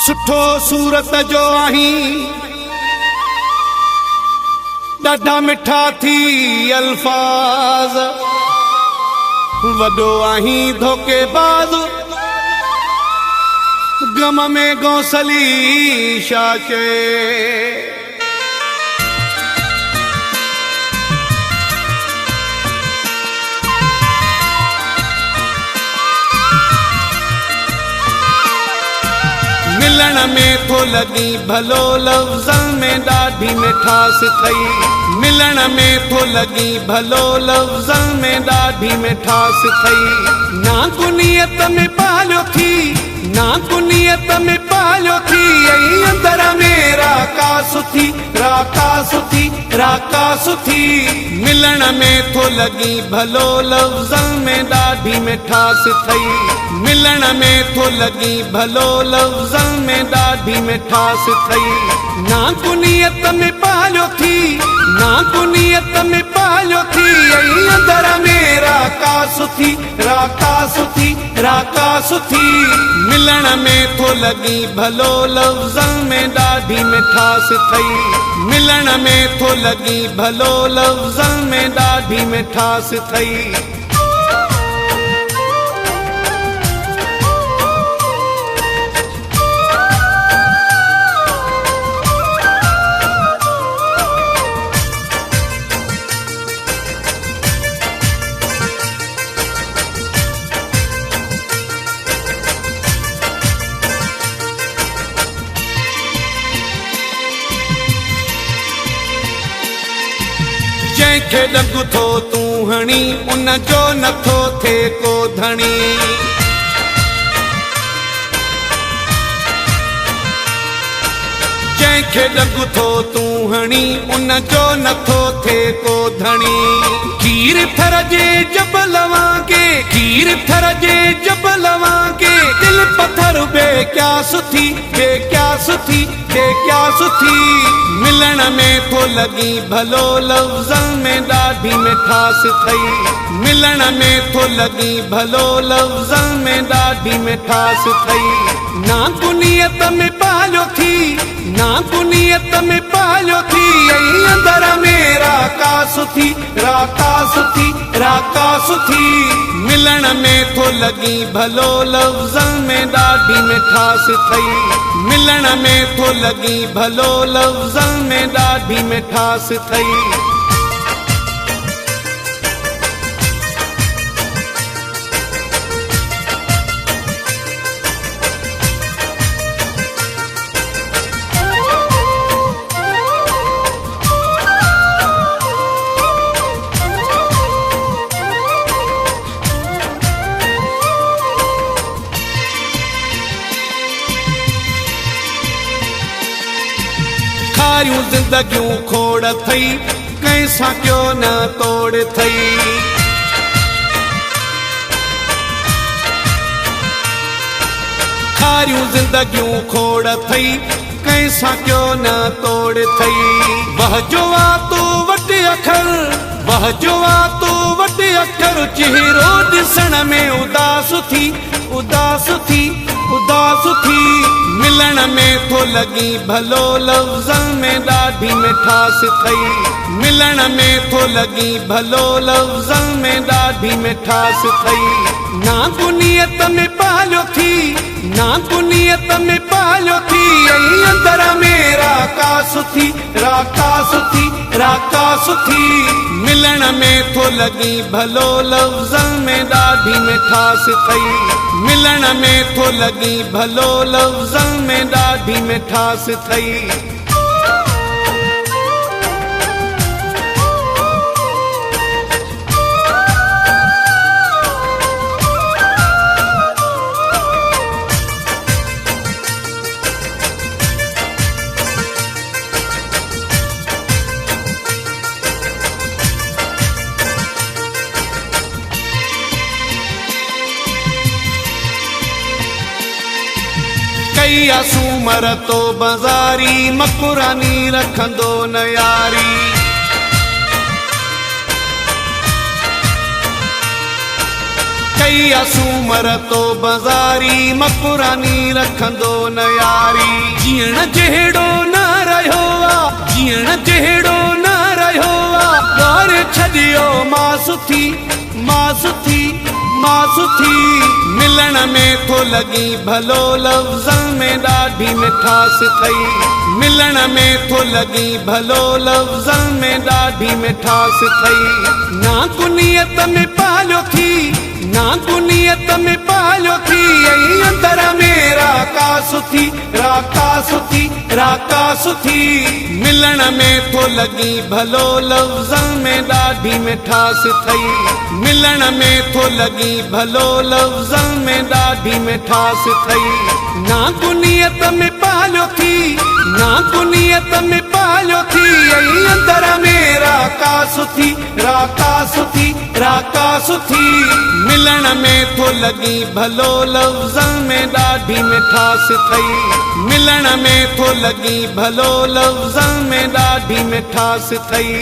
सुठो सूरत जो आहीं ॾाढा मिठा थी अल्फाज वॾो आहीं धोखेबाज़ गम में गौसली छा चए मिलण में थो लगी भलो लफ्ज़न में ॾाढी मिठास थई मिलण में थो लगी भलो लफ्ज़न में ॾाढी मिठास थई ना कुनियत में पालियो थी ना कुनियत में पालियो थी ऐं अंदर में राका सुथी राका सुथी मिलण में थो लगी भलो लफ्ज़न में ॾाढी मिठास थई मिलण में थो लगी भलो लफ्ज़न में ॾाढी मिठास थई ना कुनियत में पालियो थी ना कुनियत में पालियो थी ऐं अंदर में राका सुथी मिलण में थो लगी भलो लफ्ज़न में ॾाढी मिठास थई मिलण में थो लगी भलो लफ्ज़न में ॾाढी मिठास थई जंहिंखे ॾकु थो तूं हणी उन जो नथो थिए को धणी जंहिंखे ॾकु थो तूं हणी उन जो नथो थिए को धणी खीर थर जे जबल वांगे खीर थर जे जबल वांगे दिल पत्थर बे क्या सुथी मिलण में थो लगी भलो लफ्ज़न में ॾाढी मिठास थई मिलण में थो लगी भलो लफ्ज़न में ॾाढी मिठास थई ना कुनियत में पालियो थी ना कुनियत में पालियो थी ऐं अंदर में राका सुथी मिलण में थो लगी भलो लफ्ज़न में ॾाढी मिठास थई मिलण में थो लगी भलो लफ्ज़न में ॾाढी मिठास थई खारियूं ज़िंदगियूं खोड़ थई कंहिं सां क्यों न तोड़ थई खारियूं ज़िंदगियूं खोड़ थई कंहिं सां क्यों न तोड़ थई वहजो आ तो वटि अखर चेहरो ॾिसण में उदास थी मिलण में थो लगी भलो लफ्ज़न में ॾाढी मिठास थई मिलण में थो लगी भलो लफ्ज़न में ॾाढी मिठास थई ना कुनियत में पालियो थी ना कुनियत में पालियो थी ऐं अंदर में राका सुथी मिलण में थो लगी भलो लफ्ज़न में ॾाढी मिठास थई मिलण में थो लगी भलो लफ्ज़न में ॾाढी मिठास थई कई सूमर तो बाज़ारी मकुरानी रखंदो न यारी कई सूमर तो बाज़ारी मकुरानी रखंदो न यारी जीअण जहिड़ो न रहियो आहे जीअण जहिड़ो न रहियो आहे घर छॾियो मां सुथी मां सुथी मां सुथी मिलण में थो लॻी भलो लफ़्ज़नि में ॾाढी मिठास थई मिलण में थो लॻी भलो लफ़्ज़नि में ॾाढी मिठास थई ना कुनियत में पालियो थी ना कुनियत में पालियो थी ऐं अंदर में राका सुथी राका सुथी राका सुथी मिलण में थो लॻी भलो लफ़्ज़नि में ॾाढी मिठास थई मिलण में थो लॻी भलो लफ़्ज़नि में ॾाढी मिठास थई ना कुनियत में पालियो थी ना कुनियत में पालियो थी ऐं अंदर में राका सुथी राका सुथी राका सुथी मिलण में थो लॻी भलो लफ़्ज़नि में ॾाढी मिठास थई मिलण में थो लॻी भलो लफ़्ज़नि में ॾाढी मिठास थई।